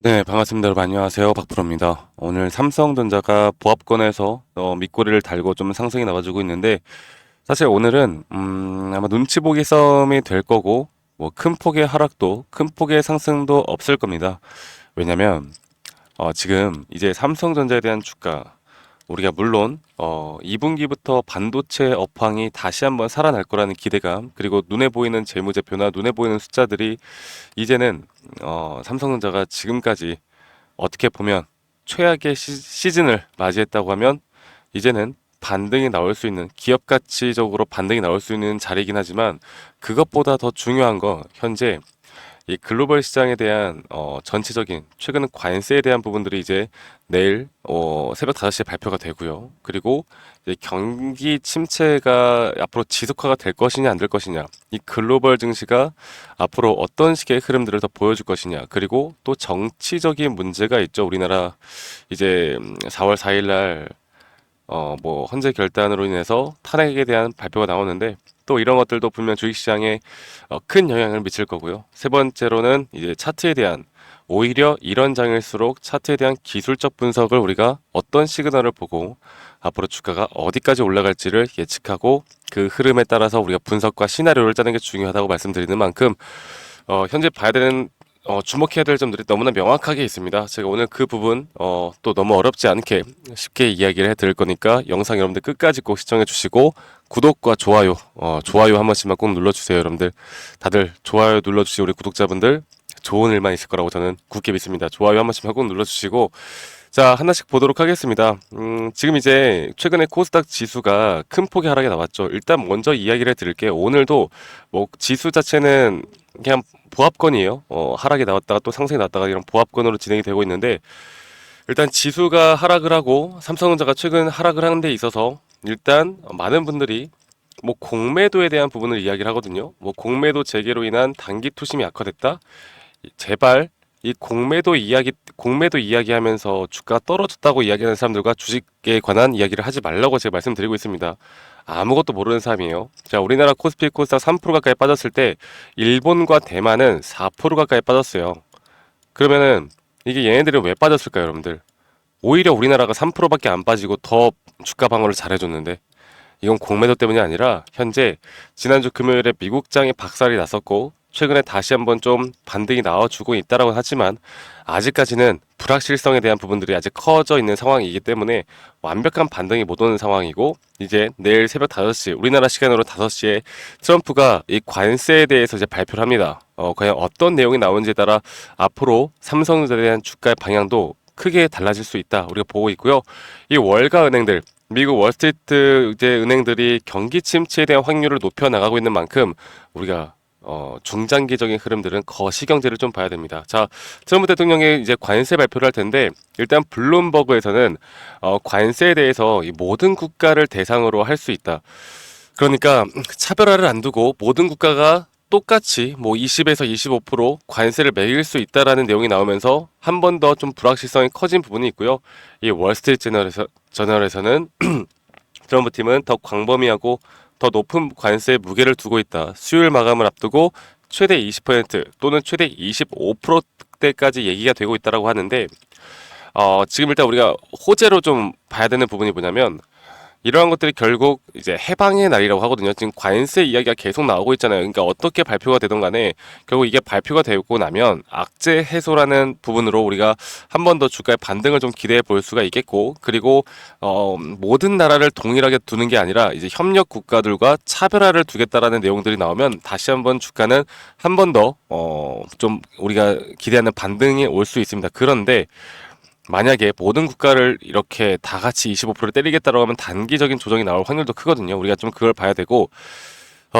네, 반갑습니다. 여러분 안녕하세요. 박프로입니다. 오늘 삼성전자가 보합권에서 밑꼬리를 달고 좀 상승이 나와주고 있는데 사실 오늘은 아마 눈치 보기 싸움이 될 거고 뭐 큰 폭의 하락도 큰 폭의 상승도 없을 겁니다. 왜냐면 지금 이제 삼성전자에 대한 주가 우리가 물론 2분기부터 반도체 업황이 다시 한번 살아날 거라는 기대감 그리고 눈에 보이는 재무제표나 눈에 보이는 숫자들이 이제는 삼성전자가 지금까지 어떻게 보면 최악의 시즌을 맞이했다고 하면 이제는 반등이 나올 수 있는 기업 가치적으로 반등이 나올 수 있는 자리이긴 하지만 그것보다 더 중요한 건 현재 이 글로벌 시장에 대한 전체적인 최근 관세에 대한 부분들이 이제 내일 새벽 5시에 발표가 되고요. 그리고 이제 경기 침체가 앞으로 지속화가 될 것이냐 안 될 것이냐, 이 글로벌 증시가 앞으로 어떤 식의 흐름들을 더 보여줄 것이냐, 그리고 또 정치적인 문제가 있죠. 우리나라 이제 4월 4일 날 뭐 헌재 결단으로 인해서 탄핵에 대한 발표가 나오는데 또 이런 것들도 분명 주식시장에 큰 영향을 미칠 거고요. 세 번째로는 이제 차트에 대한 오히려 이런 장일수록 차트에 대한 기술적 분석을 우리가 어떤 시그널을 보고 앞으로 주가가 어디까지 올라갈지를 예측하고 그 흐름에 따라서 우리가 분석과 시나리오를 짜는 게 중요하다고 말씀드리는 만큼 현재 봐야 되는 주목해야 될 점들이 너무나 명확하게 있습니다. 제가 오늘 그 부분 또 너무 어렵지 않게 쉽게 이야기를 해드릴 거니까 영상 여러분들 끝까지 꼭 시청해 주시고 구독과 좋아요 좋아요 한 번씩만 꼭 눌러주세요. 여러분들 다들 좋아요 눌러주시 우리 구독자분들 좋은 일만 있을 거라고 저는 굳게 믿습니다. 좋아요 한 번씩만 꼭 눌러주시고 자, 하나씩 보도록 하겠습니다. 지금 이제 최근에 코스닥 지수가 큰 폭의 하락이 나왔죠. 일단 먼저 이야기를 해드릴게요. 오늘도 뭐 지수 자체는 그냥 보합권이에요. 하락이 나왔다가 또 상승이 나왔다가 이런 보합권으로 진행이 되고 있는데 일단 지수가 하락을 하고 삼성전자가 최근 하락을 하는 데 있어서 일단 많은 분들이 뭐 공매도에 대한 부분을 이야기를 하거든요. 뭐 공매도 재개로 인한 단기 투심이 악화됐다. 제발 이 공매도 이야기하면서 주가 떨어졌다고 이야기하는 사람들과 주식에 관한 이야기를 하지 말라고 제가 말씀드리고 있습니다. 아무것도 모르는 사람이에요. 자, 우리나라 코스피 코스닥 3% 가까이 빠졌을 때 일본과 대만은 4% 가까이 빠졌어요. 그러면은 이게 얘네들은 왜 빠졌을까요, 여러분들? 오히려 우리나라가 3%밖에 안 빠지고 더 주가 방어를 잘해줬는데 이건 공매도 때문이 아니라 현재 지난주 금요일에 미국장이 박살이 났었고 최근에 다시 한번 좀 반등이 나와주고 있다라고 하지만 아직까지는 불확실성에 대한 부분들이 아직 커져 있는 상황이기 때문에 완벽한 반등이 못 오는 상황이고 이제 내일 새벽 5시 우리나라 시간으로 5시에 트럼프가 이 관세에 대해서 이제 발표를 합니다. 과연 어떤 내용이 나오는지에 따라 앞으로 삼성전자에 대한 주가의 방향도 크게 달라질 수 있다 우리가 보고 있고요. 이 월가 은행들 미국 월스트리트 이제 은행들이 경기 침체에 대한 확률을 높여 나가고 있는 만큼 우리가 중장기적인 흐름들은 거시경제를 좀 봐야 됩니다. 자, 트럼프 대통령이 이제 관세 발표를 할 텐데 일단 블룸버그에서는 관세에 대해서 이 모든 국가를 대상으로 할 수 있다. 그러니까 차별화를 안 두고 모든 국가가 똑같이 뭐 20에서 25% 관세를 매길 수 있다라는 내용이 나오면서 한 번 더 좀 불확실성이 커진 부분이 있고요. 이 월스트리트 저널에서는 트럼프 팀은 더 광범위하고 더 높은 관세에 무게를 두고 있다. 수요일 마감을 앞두고 최대 20% 또는 최대 25%대까지 얘기가 되고 있다라고 하는데 지금 일단 우리가 호재로 좀 봐야 되는 부분이 뭐냐면 이러한 것들이 결국 이제 해방의 날이라고 하거든요. 지금 관세 이야기가 계속 나오고 있잖아요. 그러니까 어떻게 발표가 되든 간에 결국 이게 발표가 되고 나면 악재 해소라는 부분으로 우리가 한 번 더 주가의 반등을 좀 기대해 볼 수가 있겠고 그리고 모든 나라를 동일하게 두는 게 아니라 이제 협력 국가들과 차별화를 두겠다라는 내용들이 나오면 다시 한번 주가는 한 번 더 좀 우리가 기대하는 반등이 올 수 있습니다. 그런데 만약에 모든 국가를 이렇게 다 같이 25% 때리겠다라고 하면 단기적인 조정이 나올 확률도 크거든요. 우리가 좀 그걸 봐야 되고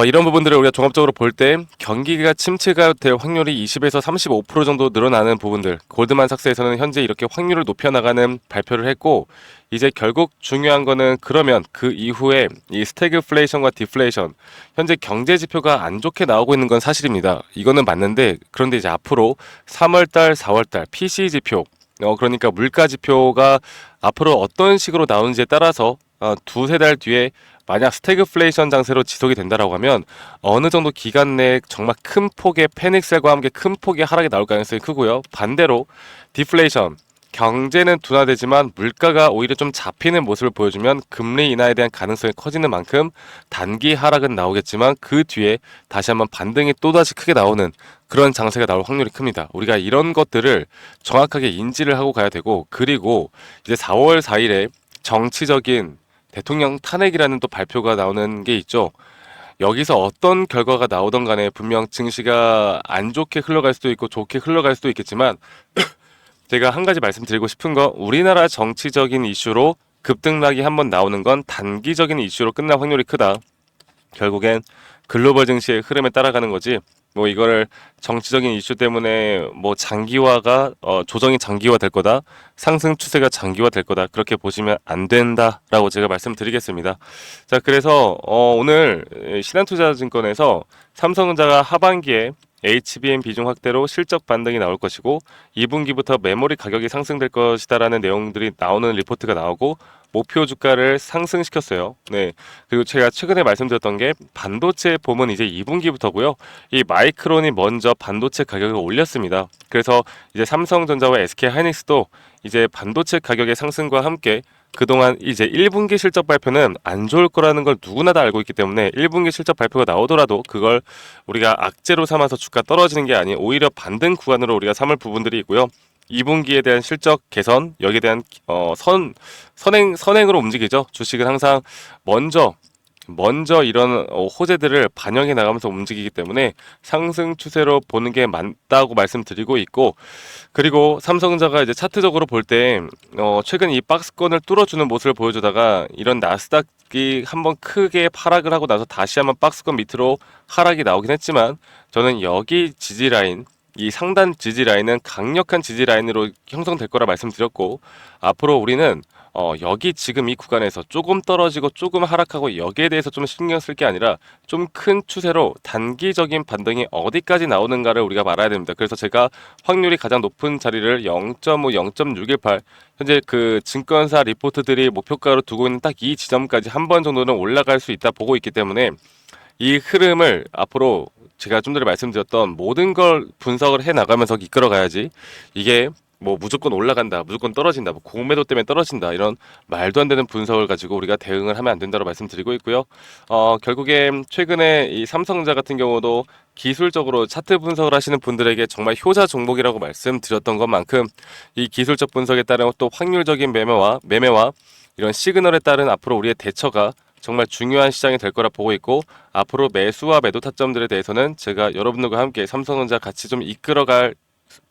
이런 부분들을 우리가 종합적으로 볼 때 경기가 침체가 될 확률이 20에서 35% 정도 늘어나는 부분들 골드만삭스에서는 현재 이렇게 확률을 높여나가는 발표를 했고 이제 결국 중요한 거는 그러면 그 이후에 이 스태그플레이션과 디플레이션 현재 경제 지표가 안 좋게 나오고 있는 건 사실입니다. 이거는 맞는데 그런데 이제 앞으로 3월달, 4월달 PCE 지표 그러니까 물가 지표가 앞으로 어떤 식으로 나오는지에 따라서 두세 달 뒤에 만약 스태그플레이션 장세로 지속이 된다라고 하면 어느 정도 기간 내에 정말 큰 폭의 패닉셀과 함께 큰 폭의 하락이 나올 가능성이 크고요. 반대로 디플레이션, 경제는 둔화되지만 물가가 오히려 좀 잡히는 모습을 보여주면 금리 인하에 대한 가능성이 커지는 만큼 단기 하락은 나오겠지만 그 뒤에 다시 한번 반등이 또다시 크게 나오는 그런 장세가 나올 확률이 큽니다. 우리가 이런 것들을 정확하게 인지를 하고 가야 되고, 그리고 이제 4월 4일에 정치적인 대통령 탄핵이라는 또 발표가 나오는 게 있죠. 여기서 어떤 결과가 나오던 간에 분명 증시가 안 좋게 흘러갈 수도 있고 좋게 흘러갈 수도 있겠지만, 제가 한 가지 말씀드리고 싶은 건 우리나라 정치적인 이슈로 급등락이 한번 나오는 건 단기적인 이슈로 끝날 확률이 크다. 결국엔 글로벌 증시의 흐름에 따라가는 거지. 뭐 이거를 정치적인 이슈 때문에 뭐 장기화가 조정이 장기화 될 거다, 상승 추세가 장기화 될 거다, 그렇게 보시면 안 된다라고 제가 말씀드리겠습니다. 자, 그래서 오늘 신한투자증권에서 삼성전자가 하반기에 HBM 비중 확대로 실적 반등이 나올 것이고 2분기부터 메모리 가격이 상승될 것이다라는 내용들이 나오는 리포트가 나오고 목표 주가를 상승시켰어요. 네. 그리고 제가 최근에 말씀드렸던 게 반도체 봄은 이제 2분기부터고요. 이 마이크론이 먼저 반도체 가격을 올렸습니다. 그래서 이제 삼성전자와 SK하이닉스도 이제 반도체 가격의 상승과 함께 그동안 이제 1분기 실적 발표는 안 좋을 거라는 걸 누구나 다 알고 있기 때문에 1분기 실적 발표가 나오더라도 그걸 우리가 악재로 삼아서 주가 떨어지는 게 아닌 오히려 반등 구간으로 우리가 삼을 부분들이 있고요. 2분기에 대한 실적 개선, 여기에 대한 선행으로 움직이죠. 주식은 항상 먼저 이런 호재들을 반영해 나가면서 움직이기 때문에 상승 추세로 보는 게 맞다고 말씀드리고 있고, 그리고 삼성전자가 이제 차트적으로 볼 때 최근 이 박스권을 뚫어주는 모습을 보여주다가 이런 나스닥이 한번 크게 하락을 하고 나서 다시 한번 박스권 밑으로 하락이 나오긴 했지만, 저는 여기 지지 라인, 이 상단 지지 라인은 강력한 지지 라인으로 형성될 거라 말씀드렸고, 앞으로 우리는 여기 지금 이 구간에서 조금 떨어지고 조금 하락하고 여기에 대해서 좀 신경 쓸 게 아니라 좀 큰 추세로 단기적인 반등이 어디까지 나오는가를 우리가 말아야 됩니다. 그래서 제가 확률이 가장 높은 자리를 0.5, 0.618, 현재 그 증권사 리포트들이 목표가로 두고 있는 딱 이 지점까지 한 번 정도는 올라갈 수 있다 보고 있기 때문에 이 흐름을 앞으로 제가 좀 전에 말씀드렸던 모든 걸 분석을 해 나가면서 이끌어 가야지, 이게 뭐 무조건 올라간다, 무조건 떨어진다, 뭐 공매도 때문에 떨어진다, 이런 말도 안 되는 분석을 가지고 우리가 대응을 하면 안 된다고 말씀드리고 있고요. 결국에 최근에 이 삼성전자 같은 경우도 기술적으로 차트 분석을 하시는 분들에게 정말 효자 종목이라고 말씀드렸던 것만큼 이 기술적 분석에 따른 또 확률적인 매매와 이런 시그널에 따른 앞으로 우리의 대처가 정말 중요한 시장이 될 거라 보고 있고, 앞으로 매수와 매도 타점들에 대해서는 제가 여러분들과 함께 삼성전자 같이 좀 이끌어갈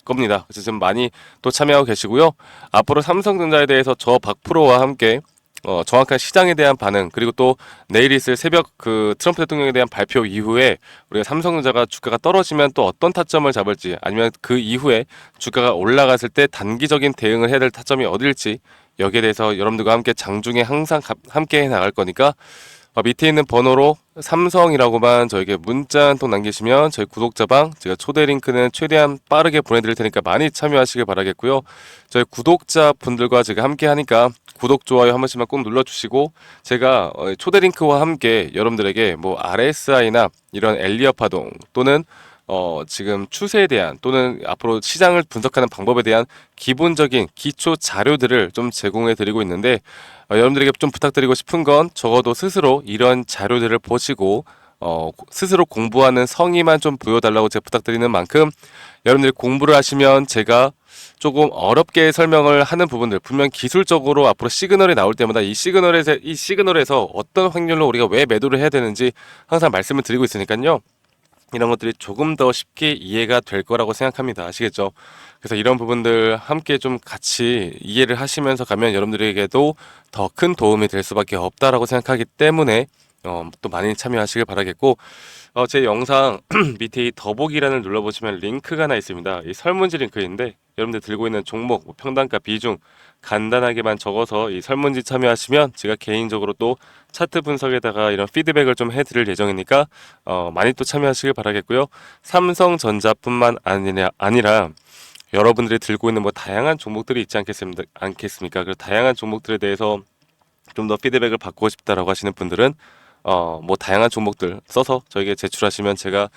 겁니다. 그래서 좀 많이 또 참여하고 계시고요. 앞으로 삼성전자에 대해서 저 박프로와 함께 정확한 시장에 대한 반응, 그리고 또 내일 있을 새벽 그 트럼프 대통령에 대한 발표 이후에 우리가 삼성전자가 주가가 떨어지면 또 어떤 타점을 잡을지, 아니면 그 이후에 주가가 올라갔을 때 단기적인 대응을 해야 될 타점이 어딜지, 여기에 대해서 여러분들과 함께 장중에 항상 함께 해 나갈 거니까 밑에 있는 번호로 삼성이라고만 저에게 문자 한 통 남기시면 저희 구독자방 제가 초대 링크는 최대한 빠르게 보내드릴 테니까 많이 참여하시길 바라겠고요. 저희 구독자분들과 제가 함께 하니까 구독, 좋아요 한 번씩만 꼭 눌러주시고, 제가 초대 링크와 함께 여러분들에게 뭐 RSI나 이런 엘리어 파동 또는 지금 추세에 대한 또는 앞으로 시장을 분석하는 방법에 대한 기본적인 기초 자료들을 좀 제공해 드리고 있는데, 여러분들에게 좀 부탁드리고 싶은 건 적어도 스스로 이런 자료들을 보시고 스스로 공부하는 성의만 좀 보여달라고 제가 부탁드리는 만큼, 여러분들이 공부를 하시면 제가 조금 어렵게 설명을 하는 부분들, 분명 기술적으로 앞으로 시그널이 나올 때마다 이 시그널에서 어떤 확률로 우리가 왜 매도를 해야 되는지 항상 말씀을 드리고 있으니까요. 이런 것들이 조금 더 쉽게 이해가 될 거라고 생각합니다. 아시겠죠? 그래서 이런 부분들 함께 좀 같이 이해를 하시면서 가면 여러분들에게도 더 큰 도움이 될 수밖에 없다라고 생각하기 때문에 또 많이 참여하시길 바라겠고, 제 영상 밑에 이 더보기란을 눌러보시면 링크가 하나 있습니다. 이 설문지 링크인데 여러분들 들고 있는 종목, 뭐 평단가, 비중 간단하게만 적어서 이 설문지 참여하시면 제가 개인적으로 또 차트 분석에다가 이런 피드백을 좀 해드릴 예정이니까 많이 또 참여하시길 바라겠고요. 삼성전자뿐만 아니라 여러분들이 들고 있는 뭐 다양한 종목들이 있지 않겠습니까? 그 다양한 종목들에 대해서 좀 더 피드백을 받고 싶다라고 하시는 분들은 뭐 다양한 종목들 써서 저에게 제출하시면 제가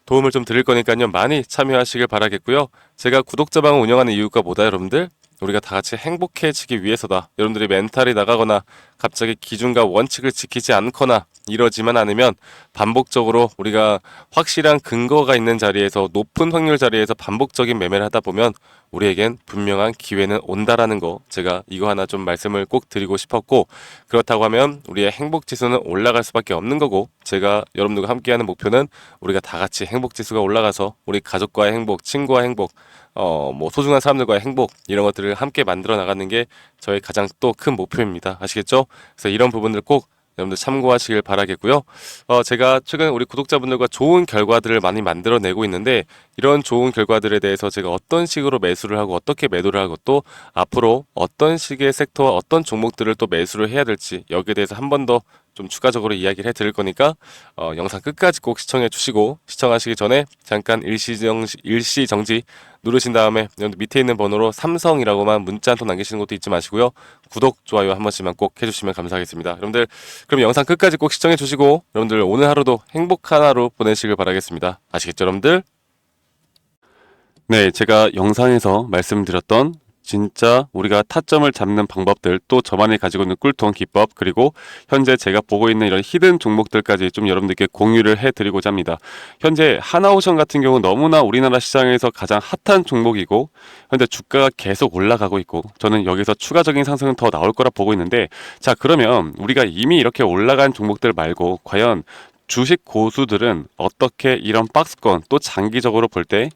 도움을 좀 드릴 거니까요. 많이 참여하시길 바라겠고요. 제가 구독자방을 운영하는 이유가 뭐다, 여러분들? 우리가 다 같이 행복해지기 위해서다. 여러분들이 멘탈이 나가거나 갑자기 기준과 원칙을 지키지 않거나 이러지만 않으면 반복적으로 우리가 확실한 근거가 있는 자리에서 높은 확률 자리에서 반복적인 매매를 하다 보면 우리에겐 분명한 기회는 온다라는 거, 제가 이거 하나 좀 말씀을 꼭 드리고 싶었고, 그렇다고 하면 우리의 행복 지수는 올라갈 수밖에 없는 거고, 제가 여러분들과 함께하는 목표는 우리가 다 같이 행복 지수가 올라가서 우리 가족과의 행복, 친구와의 행복, 뭐 소중한 사람들과의 행복, 이런 것들을 함께 만들어 나가는 게 저의 가장 또 큰 목표입니다. 아시겠죠? 그래서 이런 부분들 꼭 여러분들 참고하시길 바라겠고요. 제가 최근 우리 구독자분들과 좋은 결과들을 많이 만들어내고 있는데, 이런 좋은 결과들에 대해서 제가 어떤 식으로 매수를 하고 어떻게 매도를 하고 또 앞으로 어떤 식의 섹터와 어떤 종목들을 또 매수를 해야 될지, 여기에 대해서 한 번 더 좀 추가적으로 이야기를 해드릴 거니까 영상 끝까지 꼭 시청해 주시고, 시청하시기 전에 잠깐 일시 정지 누르신 다음에 여러분들 밑에 있는 번호로 삼성이라고만 문자 한 통 남기시는 것도 잊지 마시고요. 구독, 좋아요 한 번씩만 꼭 해주시면 감사하겠습니다. 여러분들 그럼 영상 끝까지 꼭 시청해 주시고, 여러분들 오늘 하루도 행복한 하루 보내시길 바라겠습니다. 아시겠죠, 여러분들? 네, 제가 영상에서 말씀드렸던 진짜 우리가 타점을 잡는 방법들, 또 저만이 가지고 있는 꿀통 기법, 그리고 현재 제가 보고 있는 이런 히든 종목들까지 좀 여러분들께 공유를 해드리고자 합니다. 현재 하나오션 같은 경우 너무나 우리나라 시장에서 가장 핫한 종목이고, 현재 주가가 계속 올라가고 있고, 저는 여기서 추가적인 상승은 더 나올 거라 보고 있는데, 자, 그러면 우리가 이미 이렇게 올라간 종목들 말고 과연 주식 고수들은 어떻게 이런 박스권, 또 장기적으로 볼 때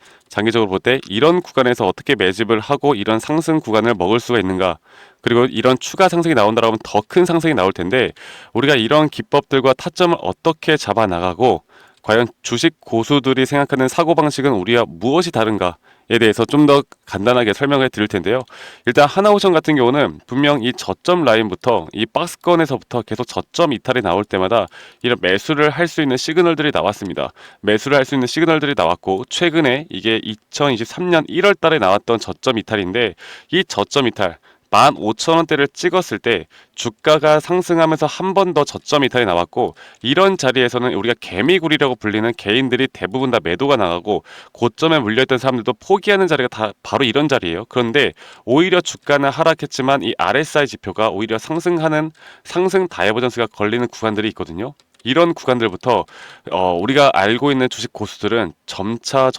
이런 구간에서 어떻게 매집을 하고 이런 상승 구간을 먹을 수가 있는가, 그리고 이런 추가 상승이 나온다고 하면 더 큰 상승이 나올 텐데, 우리가 이런 기법들과 타점을 어떻게 잡아 나가고 과연 주식 고수들이 생각하는 사고방식은 우리와 무엇이 다른가에 대해서 좀 더 간단하게 설명해 드릴 텐데요. 일단 하나오션 같은 경우는 분명 이 저점 라인부터 이 박스권에서부터 계속 저점 이탈이 나올 때마다 이런 매수를 할 수 있는 시그널들이 나왔습니다. 매수를 할 수 있는 시그널들이 나왔고, 최근에 이게 2023년 1월 달에 나왔던 저점 이탈인데, 이 저점 이탈 15,000원대를 찍었을 때 주가가 상승하면서 한 번 더 저점 이탈이 나왔고, 이런 자리에서는 우리가 개미굴이라고 불리는 개인들이 대부분 다 매도가 나가고 고점에 물려있던 사람들도 포기하는 자리가 다 바로 이런 자리예요. 그런데 오히려 주가는 하락했지만 이 RSI 지표가 오히려 상승하는 상승 다이버전스가 걸리는 구간들이 있거든요. 이런 구간들부터 우리가 알고 있는 주식 고수들은 점차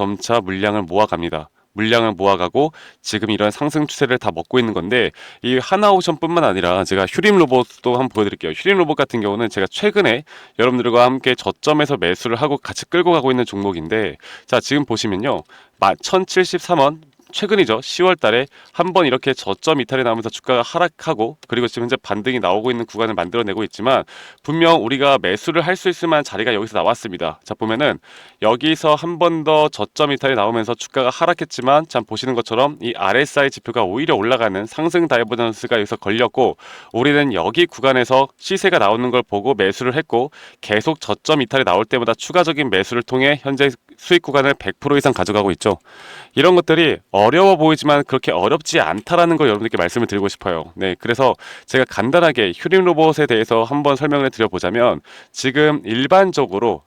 물량을 모아갑니다. 물량을 모아가고 지금 이런 상승 추세를 다 먹고 있는 건데, 이 하나오션뿐만 아니라 제가 휴림 로봇도 한번 보여드릴게요. 휴림 로봇 같은 경우는 제가 최근에 여러분들과 함께 저점에서 매수를 하고 같이 끌고 가고 있는 종목인데, 자, 지금 보시면요, 1073원 최근이죠. 10월 달에 한번 이렇게 저점 이탈이 나오면서 주가가 하락하고, 그리고 지금 현재 반등이 나오고 있는 구간을 만들어내고 있지만, 분명 우리가 매수를 할 수 있을 만한 자리가 여기서 나왔습니다. 자, 보면은 여기서 한 번 더 저점 이탈이 나오면서 주가가 하락했지만, 참 보시는 것처럼 이 RSI 지표가 오히려 올라가는 상승 다이버전스가 여기서 걸렸고, 우리는 여기 구간에서 시세가 나오는 걸 보고 매수를 했고, 계속 저점 이탈이 나올 때마다 추가적인 매수를 통해 현재 수익 구간을 100% 이상 가져가고 있죠. 이런 것들이 어려워 보이지만 그렇게 어렵지 않다라는 걸 여러분들께 말씀을 드리고 싶어요. 네, 그래서 제가 간단하게 휴림 로봇에 대해서 한번 설명을 드려보자면, 지금 일반적으로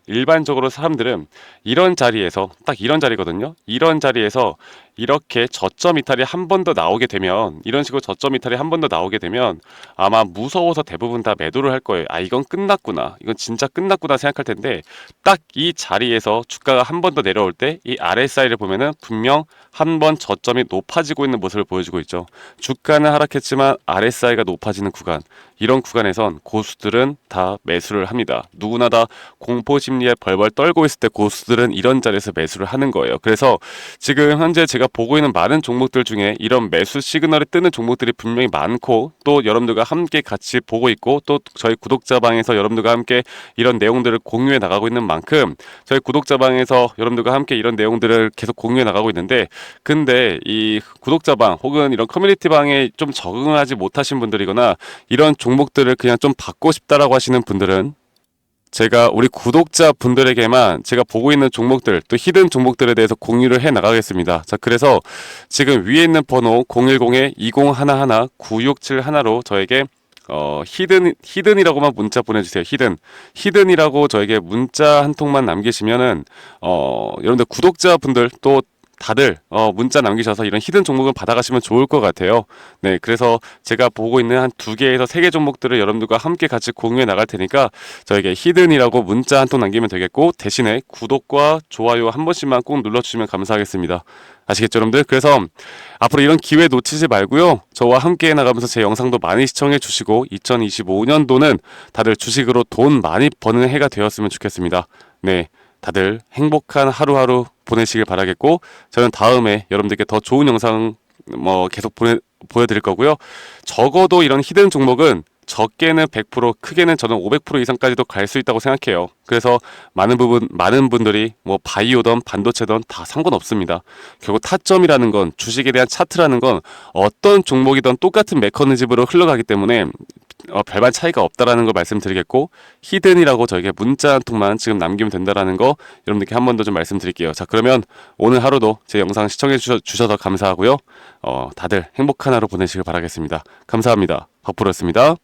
사람들은 이런 자리에서, 딱 이런 자리거든요. 이런 자리에서 이렇게 저점 이탈이 한 번 더 나오게 되면, 이런 식으로 저점 이탈이 한 번 더 나오게 되면 아마 무서워서 대부분 다 매도를 할 거예요. 아, 이건 끝났구나, 이건 진짜 끝났구나 생각할 텐데, 딱 이 자리에서 주가가 한 번 더 내려올 때 이 RSI를 보면은 분명 한 번 저점이 높아지고 있는 모습을 보여주고 있죠. 주가는 하락했지만 RSI가 높아지는 구간, 이런 구간에선 고수들은 다 매수를 합니다. 누구나 다 공포 심리에 벌벌 떨고 있을 때 고수들은 이런 자리에서 매수를 하는 거예요. 그래서 지금 현재 제가 보고 있는 많은 종목들 중에 이런 매수 시그널이 뜨는 종목들이 분명히 많고, 또 여러분들과 함께 같이 보고 있고, 또 저희 구독자방에서 여러분들과 함께 이런 내용들을 공유해 나가고 있는 만큼, 저희 구독자방에서 여러분들과 함께 이런 내용들을 계속 공유해 나가고 있는데, 근데 이 구독자방 혹은 이런 커뮤니티방에 좀 적응하지 못하신 분들이거나 이런 종목들을 그냥 좀 받고 싶다라고 하시는 분들은, 제가 우리 구독자 분들에게만 제가 보고 있는 종목들, 또 히든 종목들에 대해서 공유를 해 나가겠습니다. 자, 그래서 지금 위에 있는 번호 010-2011-9671로 저에게 히든이라고만 문자 보내주세요. 히든이라고 저에게 문자 한 통만 남기시면은, 여러분들 구독자분들 또 다들 문자 남기셔서 이런 히든 종목을 받아가시면 좋을 것 같아요. 네, 그래서 제가 보고 있는 한 2개에서 3개 종목들을 여러분들과 함께 같이 공유해 나갈 테니까 저에게 히든이라고 문자 한 통 남기면 되겠고, 대신에 구독과 좋아요 한 번씩만 꼭 눌러주시면 감사하겠습니다. 아시겠죠, 여러분들? 그래서 앞으로 이런 기회 놓치지 말고요. 저와 함께 나가면서 제 영상도 많이 시청해 주시고 2025년도는 다들 주식으로 돈 많이 버는 해가 되었으면 좋겠습니다. 네, 다들 행복한 하루하루 보내시길 바라겠고, 저는 다음에 여러분들께 더 좋은 영상 계속 보여드릴 거고요. 적어도 이런 히든 종목은 적게는 100%, 크게는 저는 500% 이상까지도 갈 수 있다고 생각해요. 그래서 많은 분들이 뭐 바이오든 반도체든 다 상관없습니다. 결국 타점이라는 건, 주식에 대한 차트라는 건 어떤 종목이든 똑같은 메커니즘으로 흘러가기 때문에 별반 차이가 없다라는 걸 말씀드리겠고, 히든이라고 저에게 문자 한 통만 지금 남기면 된다라는 거 여러분들께 한 번 더 좀 말씀드릴게요. 자, 그러면 오늘 하루도 제 영상 시청해 주셔서 감사하고요. 다들 행복한 하루 보내시길 바라겠습니다. 감사합니다. 박프로였습니다.